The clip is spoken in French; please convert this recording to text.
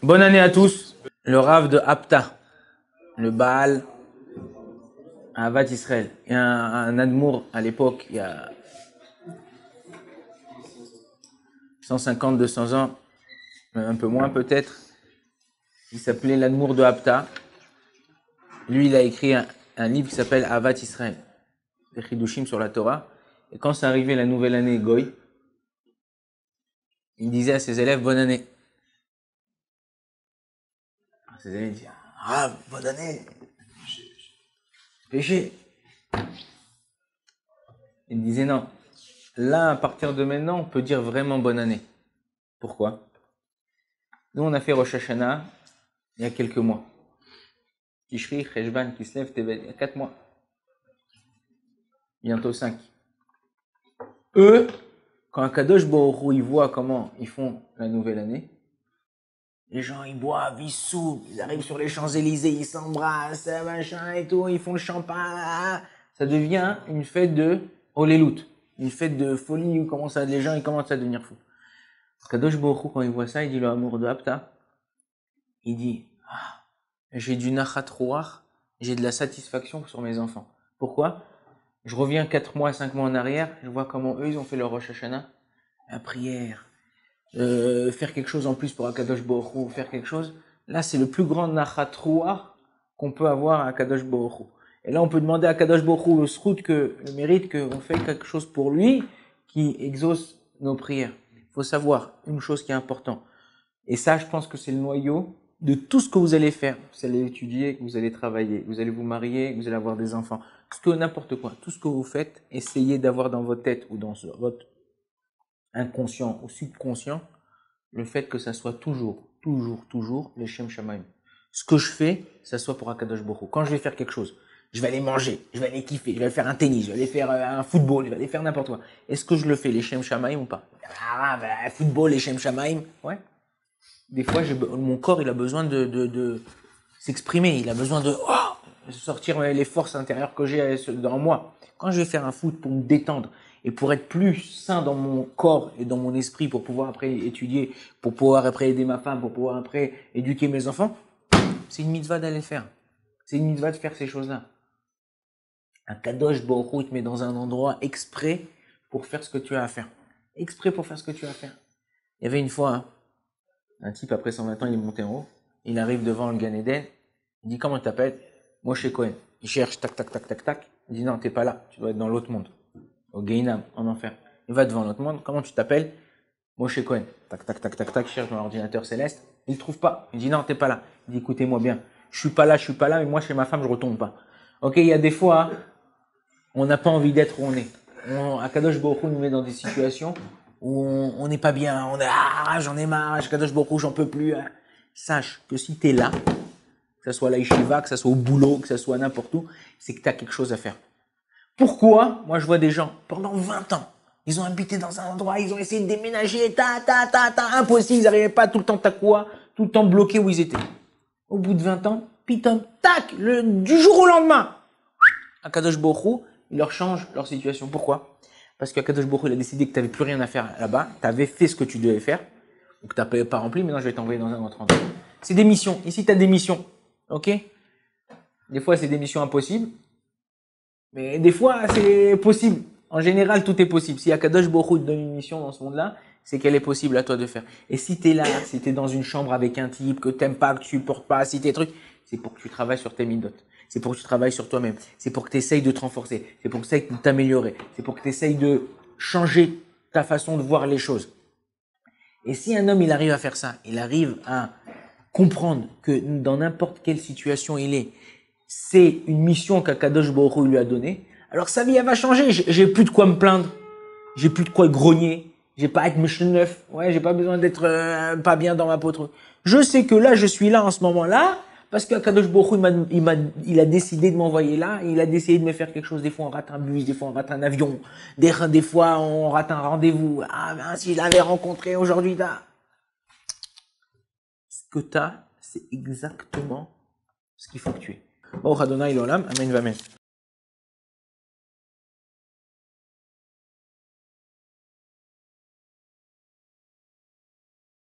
Bonne année à tous. Le Rav de Apta, le Baal, Ahavat Israël. Il y a un Admour à l'époque, il y a 150, 200 ans, un peu moins peut-être. Il s'appelait l'Admour de Apta. Lui, il a écrit un livre qui s'appelle Ahavat Israël, des Chidushim sur la Torah. Et quand c'est arrivé la nouvelle année Goy, il disait à ses élèves bonne année. Alors, ses élèves disaient ah, bonne année, péché. Il disait non. Là, à partir de maintenant, on peut dire vraiment bonne année. Pourquoi? Nous, on a fait Rosh Hashanah il y a quelques mois. Tishri, Cheshvan, Kislev, Tevet, il y a 4 mois. Bientôt 5. Eux, quand Akadosh Baruch Hu, ils voient comment ils font la nouvelle année, les gens, ils boivent, ils soupent, ils arrivent sur les Champs-Élysées, ils s'embrassent, machin et tout, ils font le champagne. Ça devient une fête de Holelut, une fête de folie où les gens ils commencent à devenir fous. Kadosh Baruch Hu, quand il voit ça, il dit le amour de Apta, il dit j'ai du nachat ruach, j'ai de la satisfaction sur mes enfants. Pourquoi? Je reviens 4 mois, 5 mois en arrière, je vois comment eux ils ont fait leur Rosh Hashanah, la prière, faire quelque chose en plus pour Akadosh Baruch Hu, faire quelque chose. Là, c'est le plus grand nachat ruach qu'on peut avoir à Akadosh Baruch Hu. Et là, on peut demander à Akadosh Baruch Hu le mérite qu'on fait quelque chose pour lui qui exauce nos prières. Il faut savoir une chose qui est importante. Et ça, je pense que c'est le noyau de tout ce que vous allez faire. Vous allez étudier, vous allez travailler, vous allez vous marier, vous allez avoir des enfants. N'importe quoi. Tout ce que vous faites, essayez d'avoir dans votre tête ou dans votre inconscient ou subconscient le fait que ça soit toujours les Shem Shamaim. Ce que je fais, ça soit pour Akadosh Baruch Hu. Quand je vais faire quelque chose, je vais aller manger, je vais aller kiffer, je vais aller faire un tennis, je vais aller faire un football, je vais aller faire n'importe quoi. Est-ce que je le fais les Shem Shamaim ou pas? Football, les Shem Shamaim, ouais. Des fois, mon corps, il a besoin de s'exprimer, il a besoin de sortir les forces intérieures que j'ai dans moi. Quand je vais faire un foot pour me détendre et pour être plus sain dans mon corps et dans mon esprit, pour pouvoir après étudier, pour pouvoir après aider ma femme, pour pouvoir après éduquer mes enfants, c'est une mitzvah d'aller le faire. C'est une mitzvah de faire ces choses-là. Un Kadosh Baruch Hu, il te met dans un endroit exprès pour faire ce que tu as à faire. Exprès pour faire ce que tu as à faire. Il y avait une fois, un type après 120 ans, il est monté en haut, il arrive devant le Gan Eden, il dit comment tu t'appelles? Moshe Cohen. Il cherche, tac, tac, tac, tac, tac. Il dit non, t'es pas là, tu dois être dans l'autre monde. Au Gehinam, en enfer. Il va devant l'autre monde, comment tu t'appelles? Moshe Cohen. Tac, tac, tac, tac, tac, il cherche dans l'ordinateur céleste. Il ne trouve pas. Il dit non, t'es pas là. Il dit écoutez-moi bien. Je suis pas là, mais moi chez ma femme, je retombe pas. Ok, il y a des fois, on n'a pas envie d'être où on est. Akadosh Baruch Hu nous met dans des situations où on n'est pas bien. On est j'en ai marre, Akadosh Baruch Hu, j'en peux plus. Sache que si t'es là, que ce soit à la yeshiva, que ce soit au boulot, que ce soit n'importe où, c'est que tu as quelque chose à faire. Pourquoi? Moi, je vois des gens, pendant 20 ans, ils ont habité dans un endroit, ils ont essayé de déménager, impossible, ils n'arrivaient pas tout le temps takoua, tout le temps bloqués où ils étaient. Au bout de 20 ans, piton, tac, du jour au lendemain, Akadosh Baruch Hu, il leur change leur situation. Pourquoi? Parce qu'Akadosh Baruch Hu, il a décidé que tu n'avais plus rien à faire là-bas, tu avais fait ce que tu devais faire, ou que tu n'as pas rempli, maintenant je vais t'envoyer dans un autre endroit. C'est des missions. Ici, tu as des missions. Ok? Des fois, c'est des missions impossibles. Mais des fois, c'est possible. En général, tout est possible. Si Akadosh Baruch Hu te donne une mission dans ce monde-là, c'est qu'elle est possible à toi de faire. Et si tu es là, si tu es dans une chambre avec un type que t'aimes pas, que tu supportes pas, si t'es trucs, c'est pour que tu travailles sur tes midot. C'est pour que tu travailles sur toi-même. C'est pour que tu essayes de te renforcer. C'est pour que tu essayes de t'améliorer. C'est pour que tu essayes de changer ta façon de voir les choses. Et si un homme, il arrive à faire ça, il arrive à comprendre que dans n'importe quelle situation il est, c'est une mission qu'Akadosh Baruch Hu lui a donnée, alors sa vie, elle va changer. J'ai plus de quoi me plaindre. J'ai plus de quoi grogner. J'ai pas à être neuf. Ouais, j'ai pas besoin d'être pas bien dans ma peau. Je sais que là, je suis là en ce moment-là, parce qu'Akadosh Baruch Hu, il a décidé de m'envoyer là, il a décidé de me faire quelque chose. Des fois, on rate un bus, des fois, on rate un avion, des fois, on rate un rendez-vous. Ah, ben, si je l'avais rencontré aujourd'hui, là. Ce que t'as, c'est exactement ce qu'il faut que tu aies. Baruch Adonai l'olam, amen, amen.